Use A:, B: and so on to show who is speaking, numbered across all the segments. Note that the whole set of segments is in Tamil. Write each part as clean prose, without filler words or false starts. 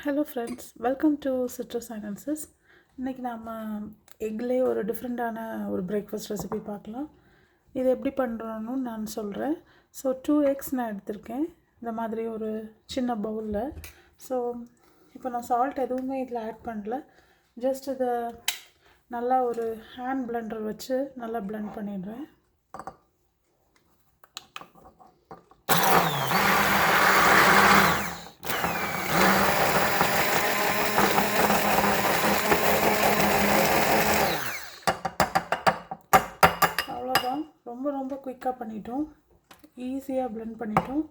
A: Hello friends, welcome to citrus silencers. இன்றைக்கி நாம் எக்லேயே ஒரு டிஃப்ரெண்ட்டான ஒரு பிரேக்ஃபாஸ்ட் ரெசிபி பார்க்கலாம். இது எப்படி பண்ணுறோன்னு நான் சொல்கிறேன். ஸோ 2 எக்ஸ் நான் எடுத்திருக்கேன், இந்த மாதிரி ஒரு சின்ன பவுலில். ஸோ இப்போ நான் சால்ட் எதுவுமே இதில் ஆட் பண்ணல. ஜஸ்ட் இதை நல்லா ஒரு ஹேண்ட் பிளெண்டர் வச்சு நல்லா பிளெண்ட் பண்ணிடுறேன். ரொம்ப குயிக்காக பண்ணிட்டோம், ஈஸியாக பிளெண்ட் பண்ணிட்டோம்.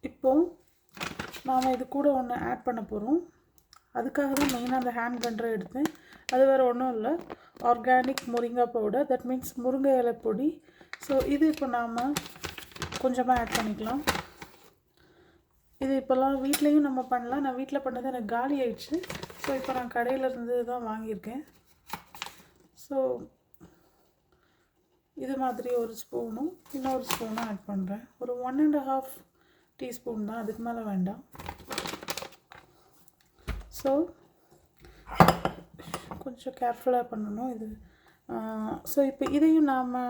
A: இப்போது நாம் இது கூட ஒன்று ஆட் பண்ண போகிறோம். அதுக்காக தான் மெயினாக அந்த ஹேண்ட் பிளெண்டரை எடுத்தேன். அது வேறு ஒன்றும் இல்லை, ஆர்கானிக் முருங்கை பவுடர், தட் மீன்ஸ் முருங்கை இலை பொடி. ஸோ இது இப்போ நாம் கொஞ்சமாக ஆட் பண்ணிக்கலாம். இது இப்போல்லாம் வீட்லேயும் நம்ம பண்ணலாம். நான் வீட்டில் பண்ணது எனக்கு காலி ஆயிடுச்சு. ஸோ இப்போ நான் கடையிலேருந்து தான் வாங்கியிருக்கேன். ஸோ இது மாதிரி ஒரு ஸ்பூனும் இன்னொரு ஸ்பூனும் ஆட் பண்ணுறேன். ஒரு 1.5 டீஸ்பூன் தான், அதுக்கு மேலே வேண்டாம். ஸோ கொஞ்சம் கேர்ஃபுல்லாக பண்ணணும் இது. ஸோ இப்போ இதையும் நாம்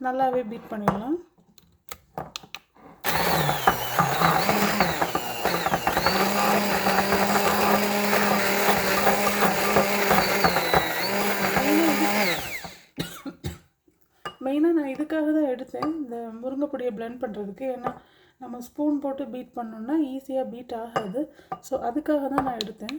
A: நல்லாவே பீட் பண்ணிடலாம். மெயினாக நான் இதுக்காக தான் எடுத்தேன், இந்த முருங்கைப்பொடியை பிளெண்ட் பண்ணுறதுக்கு. ஏன்னா நம்ம ஸ்பூன் போட்டு பீட் பண்ணோன்னா ஈஸியாக பீட் ஆகாது. ஸோ அதுக்காக தான் நான் எடுத்தேன்.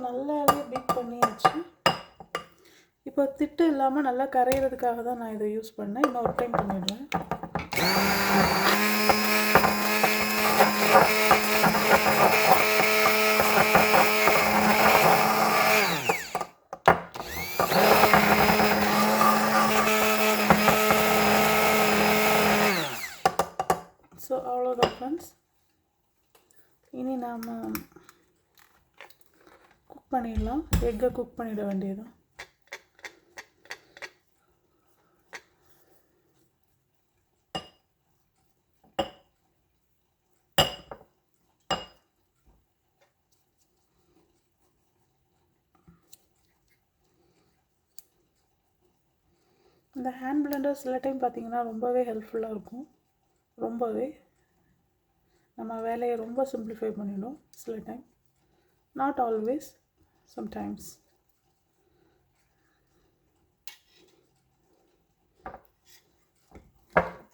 A: நல்லாவே பீட் பண்ணியாச்சு. இப்போ திட்டு இல்லாமல் நல்லா கரையிறதுக்காக தான் நான் இதை யூஸ் பண்ணேன். இன்னொரு டைம் பண்ணிடுறேன். ஸோ அவ்வளோதான் ஃப்ரெண்ட்ஸ். இனி நாம் பண்ணிடலாம். எக்கை குக் பண்ணிட வேண்டியதுதான். இந்த ஹேண்ட் பிளெண்டர் சில டைம் பார்த்திங்கன்னா ரொம்பவே ஹெல்ப்ஃபுல்லாக இருக்கும். ரொம்பவே நம்ம வேலையை ரொம்ப சிம்பிளிஃபை பண்ணிடும். சில time, not always, sometimes.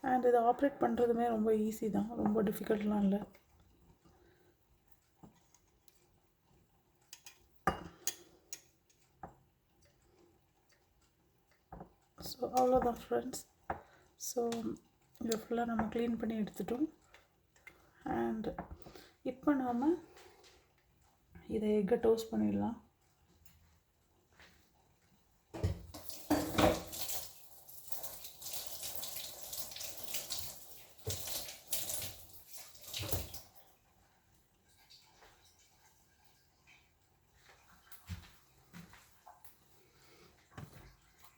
A: And இதை ஆப்ரேட் பண்ணுறதுமே ரொம்ப ஈஸி தான், ரொம்ப டிஃபிகல்ட்லாம் இல்லை. ஸோ அவ்வளோதான் ஃப்ரெண்ட்ஸ். ஸோ இதை ஃபுல்லாக நம்ம க்ளீன் பண்ணி எடுத்துட்டோம். அண்ட் இப்போ நாம் இதை எக்கை டோஸ்ட் பண்ணிடலாம்.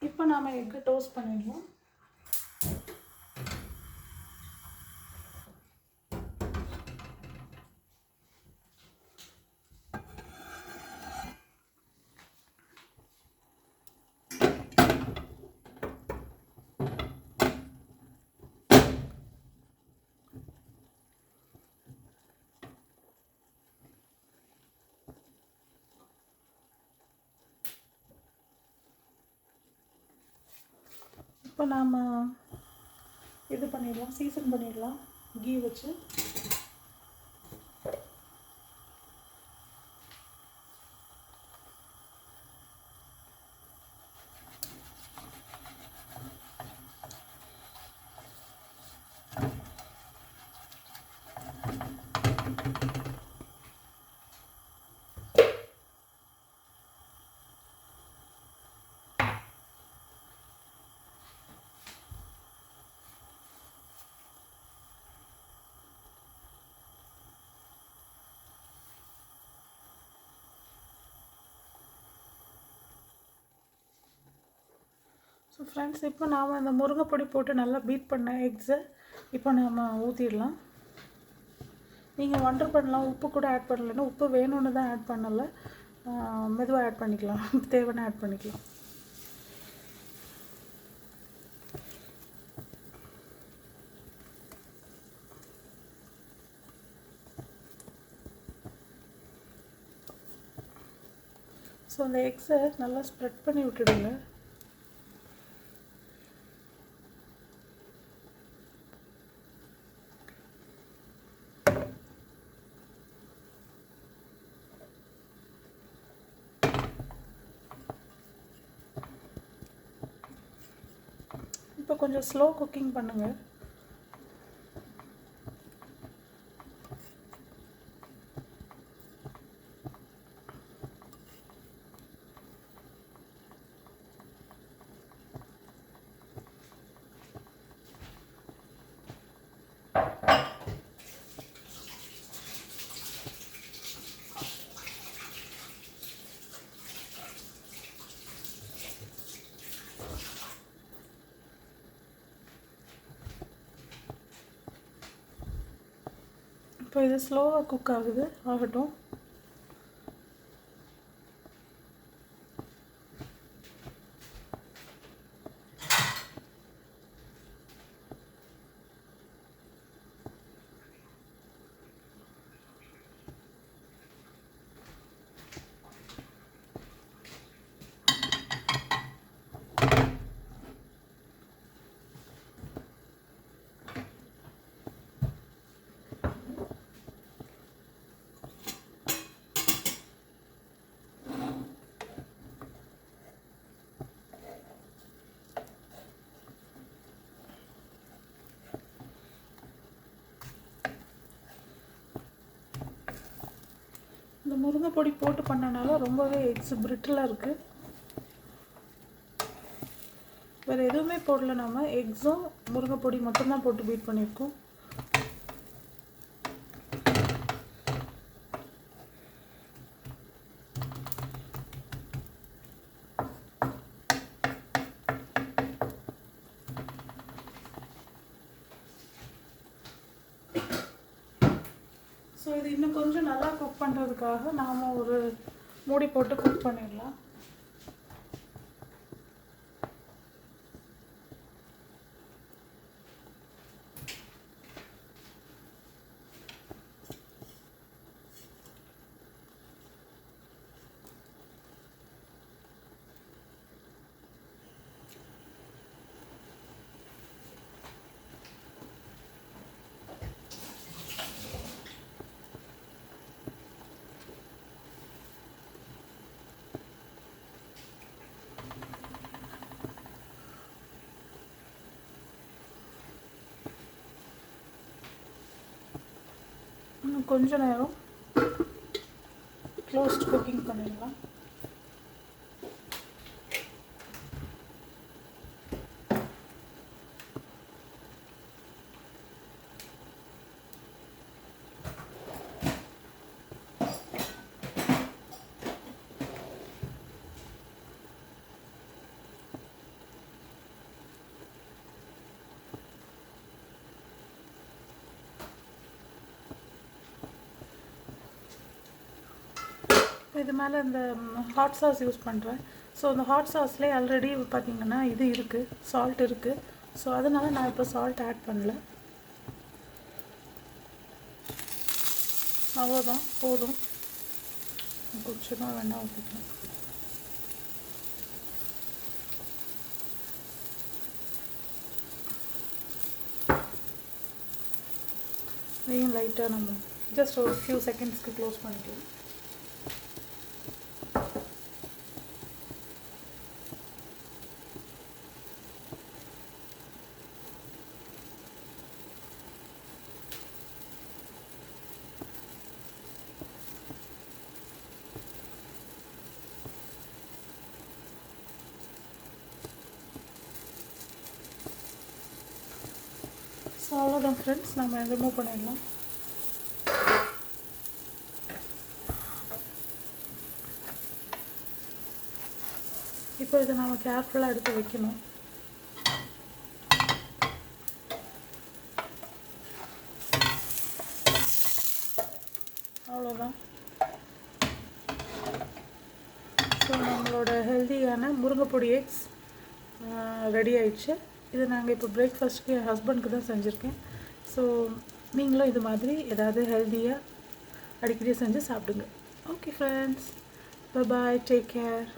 A: இப்போ நாம் எக்கை டோஸ்ட் பண்ணிடலாம். இப்போ நாம் இது பண்ணிடலாம், சீசன் பண்ணிடலாம் கீ வச்சு. ஃப்ரெண்ட்ஸ், இப்போ நாம் இந்த முருங்கைப்பொடி போட்டு நல்லா பீட் பண்ண எக்ஸை இப்போ நாம் ஊற்றிடலாம். நீங்கள் வண்டர் பண்ணலாம், உப்பு கூட ஆட் பண்ணலைன்னா, உப்பு வேணும்னு தான் ஆட் பண்ணலை, மெதுவாக ஆட் பண்ணிக்கலாம், தேவைன்னா ஆட் பண்ணிக்கலாம். ஸோ அந்த எக்ஸை நல்லா ஸ்ப்ரெட் பண்ணி விட்டுடுங்க. இப்போ கொஞ்சம் ஸ்லோ குக்கிங் பண்ணுங்கள். இப்போ இது ஸ்லோவாக குக் ஆகட்டும். இந்த முருங்கைப்பொடி போட்டு பண்ணனால ரொம்பவே எக்ஸ் பிரிட்டிலாக இருக்குது. வேறு எதுவுமே போடல, நம்ம எக்ஸும் முருங்கைப்பொடி மட்டும்தான் போட்டு பீட் பண்ணியிருக்கோம். ஸோ இது இன்னும் கொஞ்சம் நல்லா குக் பண்ணுறதுக்காக நாம் ஒரு மூடி போட்டு குக் பண்ணிடலாம். இன்னும் கொஞ்ச நேரம் க்ளோஸ்ட் குக்கிங் பண்ணிடலாம். இது மேலே இந்த ஹாட் சாஸ் யூஸ் பண்ணுறேன். ஸோ இந்த ஹாட் சாஸ்லேயே ஆல்ரெடி பார்த்திங்கன்னா இது இருக்குது, சால்ட் இருக்குது. ஸோ அதனால் நான் இப்போ சால்ட் ஆட் பண்ணல. அவ்வளோதான், போதும். கொஞ்சமாக வேணால் ஊற்றிக்கலாம். இதையும் லைட்டாக நம்ம ஜஸ்ட் ஒரு ஃபியூ செகண்ட்ஸ்க்கு க்ளோஸ் பண்ணிக்கலாம். ஸோ அவ்வளோதான் ஃப்ரெண்ட்ஸ், நம்ம ரிமூவ் பண்ணிடலாம். இப்போ இதை நம்ம கேர்ஃபுல்லாக எடுத்து வைக்கணும். அவ்வளோதான். ஸோ நம்மளோட ஹெல்த்தியான முருங்கைப்பொடி எக்ஸ் ரெடி ஆயிடுச்சு. இதை நாங்கள் இப்போ பிரேக்ஃபாஸ்ட்டுக்கு என் ஹஸ்பண்டுக்கு தான் செஞ்சுருக்கேன். ஸோ நீங்களும் இது மாதிரி ஏதாவது ஹெல்த்தியாக அடிக்கடி செஞ்சு சாப்பிடுங்க. Okay friends, bye bye, take care.